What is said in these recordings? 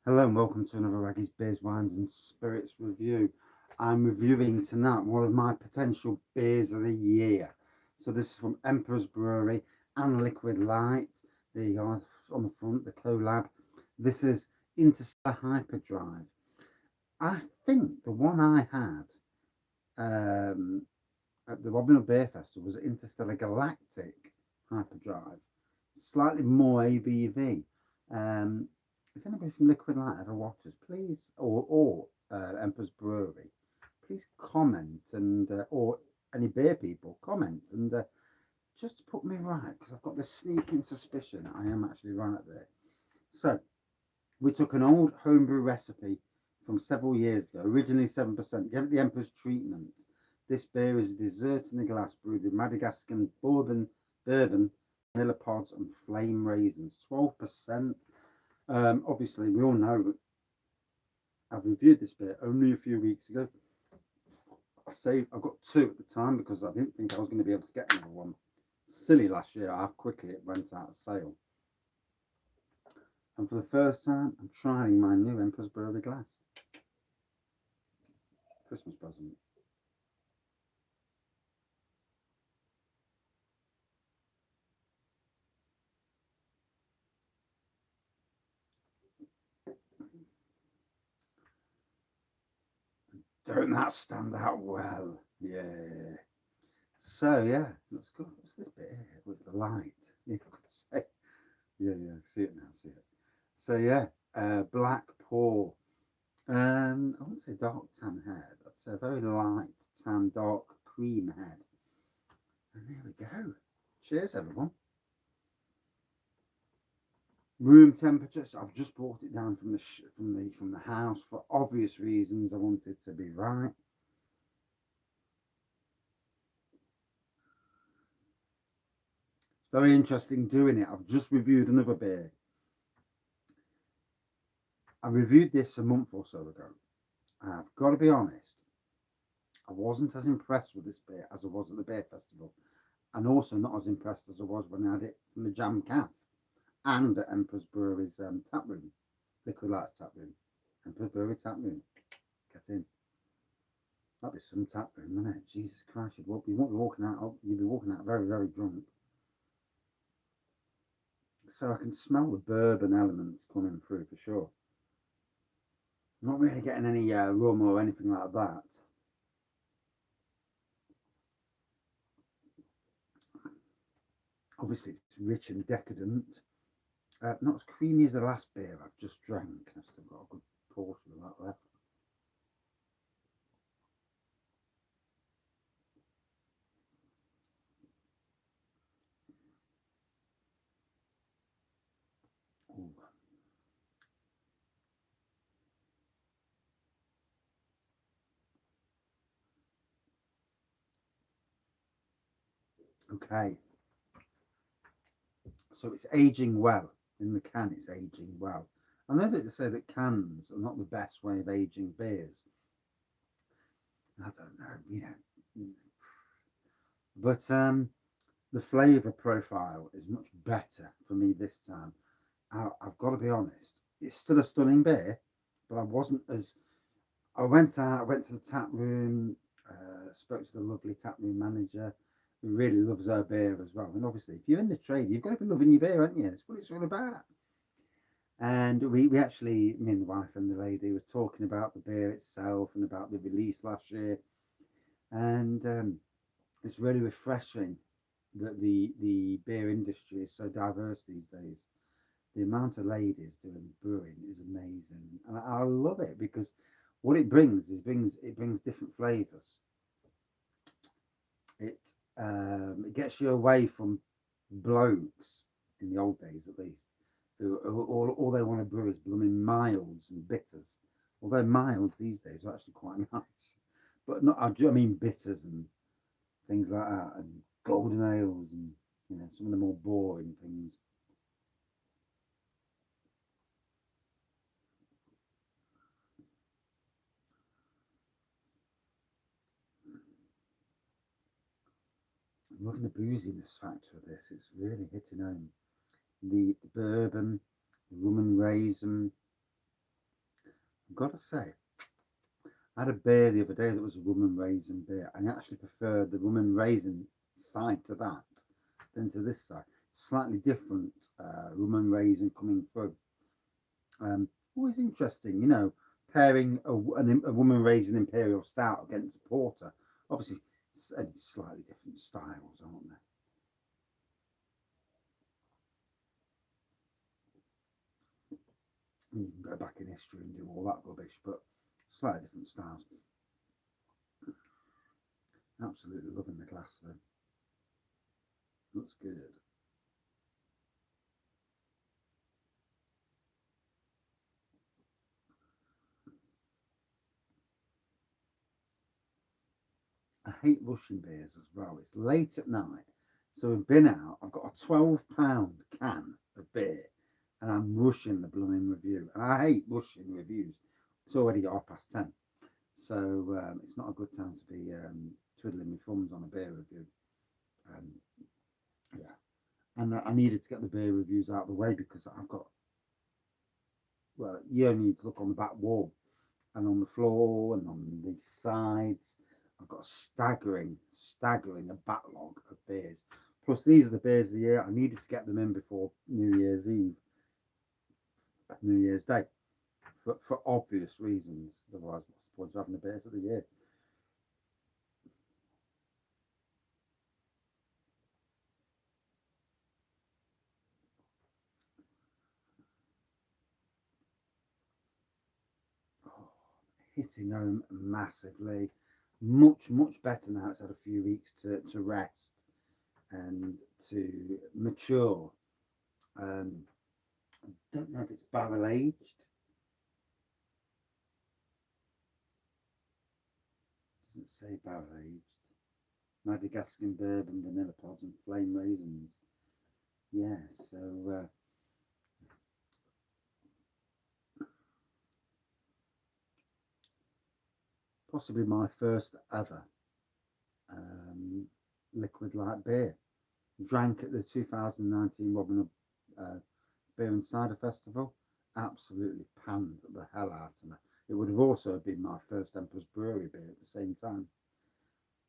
Hello and welcome to another Wraggys Beers, Wines and Spirits review. I'm reviewing tonight one of my potential beers of the year. So this is from Emperor's Brewery and Liquid Light. There you go on the front, the collab. This is Interstellar Hyperdrive. I think the one I had at the Robin Hood Beer Festival was Interstellar Galactic Hyperdrive. Slightly more ABV. Um, if anybody from Liquid Light ever watches, please, or Emperor's Brewery, please comment and or any beer people comment and just to put me right because I've got this sneaking suspicion I am actually right there. So we took an old homebrew recipe from several years ago, originally 7%, gave it the Emperor's treatment. This beer is a dessert in a glass brewed with Madagascan bourbon, vanilla pods, and flame raisins. 12%. Obviously, we all know that I've reviewed this beer only a few weeks ago. I got two at the time because I didn't think I was going to be able to get another one. Silly last year how quickly it went out of sale. And for the first time, I'm trying my new Emperor's Brewery glass. Christmas present. Don't that stand out well? Yeah. So yeah, looks good. What's this bit here with the light? You could say. Yeah, see it now, see it. So yeah, black pour. I wouldn't say dark tan head. I'd say a very light tan, dark cream head. And there we go. Cheers, everyone. Room temperature. So I've just brought it down from the house for obvious reasons. I want it to be right. It's very interesting doing it. I've just reviewed another beer. I reviewed this a month or so ago. I've got to be honest. I wasn't as impressed with this beer as I was at the beer festival, and also not as impressed as I was when I had it from the Jam Caf and at Emperor's Brewery's Taproom, Liquid Lights Taproom. Emperor's Brewery Taproom. Get in. That'd be some taproom, wouldn't it? Jesus Christ, you won't be walking out. You'd be walking out very, very drunk. So I can smell the bourbon elements coming through for sure. Not really getting any rum or anything like that. Obviously, it's rich and decadent. Not as creamy as the last beer I've just drank. I've still got a good portion of that left. Ooh. Okay, so it's aging well. In the can, it's aging well. I know that they say that cans are not the best way of aging beers. I don't know, but the flavour profile is much better for me this time. I've got to be honest. It's still a stunning beer, but I wasn't as. I went out. I went to the tap room. Spoke to the lovely tap room manager, who really loves her beer as well. And obviously, if you're in the trade, you've got to be loving your beer, haven't you? It's what it's all about. And we actually, me and the wife and the lady, were talking about the beer itself and about the release last year. And it's really refreshing that the beer industry is so diverse these days. The amount of ladies doing brewing is amazing, and I love it because what it brings different flavors. It it gets you away from blokes in the old days, at least, who all they want to brew is blooming milds and bitters. Although mild these days are actually quite nice, but not. I mean bitters and things like that, and golden ales, and some of the more boring things. I'm loving the booziness factor of this. It's really hitting home. The bourbon, the rum and raisin, I've got to say, I had a beer the other day that was a rum and raisin beer, and I actually preferred the rum and raisin side to that than to this side. Slightly different rum and raisin coming through. Always interesting, pairing a rum and raisin Imperial Stout against a porter. Obviously, slightly different styles, aren't there? You can go back in history and do all that rubbish, but slightly different styles. Absolutely loving the glass though. Looks good. I hate rushing beers as well. It's late at night, so we've been out. I've got a £12 can of beer, and I'm rushing the blooming review. And I hate rushing reviews. It's already 10:30, so it's not a good time to be twiddling my thumbs on a beer review. Um, yeah, and I needed to get the beer reviews out of the way because I've got, well, you only need to look on the back wall and on the floor and on the sides. I've got a staggering a backlog of beers. Plus, these are the beers of the year. I needed to get them in before New Year's Eve, New Year's Day, for obvious reasons. Otherwise, what's the point of having the beers of the year? Oh, hitting home massively. Much better now. It's had a few weeks to rest and to mature. Um, I don't know if it's barrel aged. Doesn't say barrel aged. Madagascar bourbon, vanilla pods, and flame raisins. Yeah, so possibly my first ever um, liquid light beer. Drank at the 2019 Robin Hood Beer and Cider Festival. Absolutely panned the hell out of me. It would have also been my first Emperor's Brewery beer at the same time.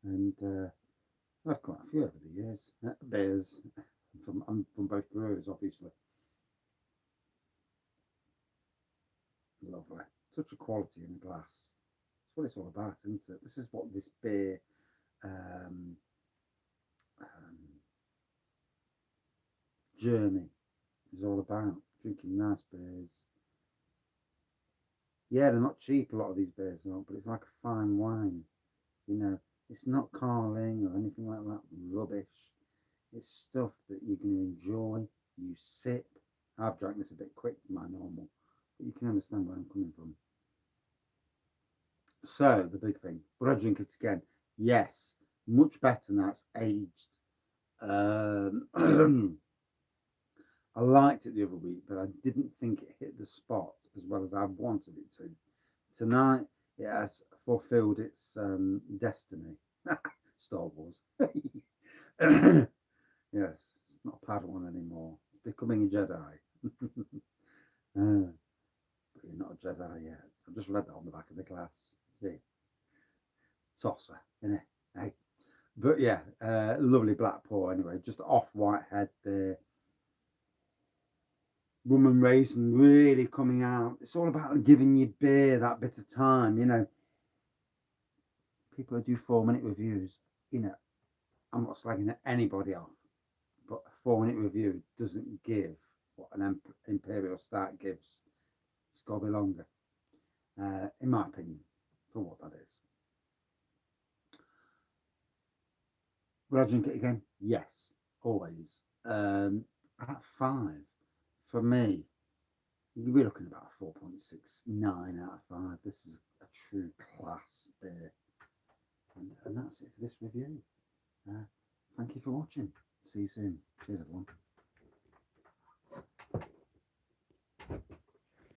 And I've had quite a few over the years. Beers I'm from both breweries, obviously. Lovely. Such a quality in a glass. That's what it's all about, isn't it? This is what this beer um, um, journey is all about. Drinking nice beers. Yeah, they're not cheap, a lot of these beers are, but it's like a fine wine. You know, it's not carling or anything like that rubbish. It's stuff that you're going to enjoy. You sip. I've drank this a bit quick for my normal, but you can understand where I'm coming from. So, the big thing, would I drink it again? Yes, much better now it's aged. I liked it the other week, but I didn't think it hit the spot as well as I wanted it to. Tonight, it has fulfilled its destiny. Star Wars. Yes, it's not a Padawan anymore. It's becoming a Jedi. But you're not a Jedi yet. I've just read that on the back of the glass. See, tosser, innit? Hey. But yeah, lovely black pour anyway. Just off white head there. Rum and raisin really coming out. It's all about giving your beer that bit of time. People who do 4 minute reviews, I'm not slagging anybody off, but a 4 minute review doesn't give what an Imperial Stout gives. It's got to be longer, in my opinion, for what that is. Would I drink it again? Yes, always. At 5, for me, we're looking at about a 4.69 out of 5. This is a true class beer. And that's it for this review. Thank you for watching. See you soon. Cheers, everyone.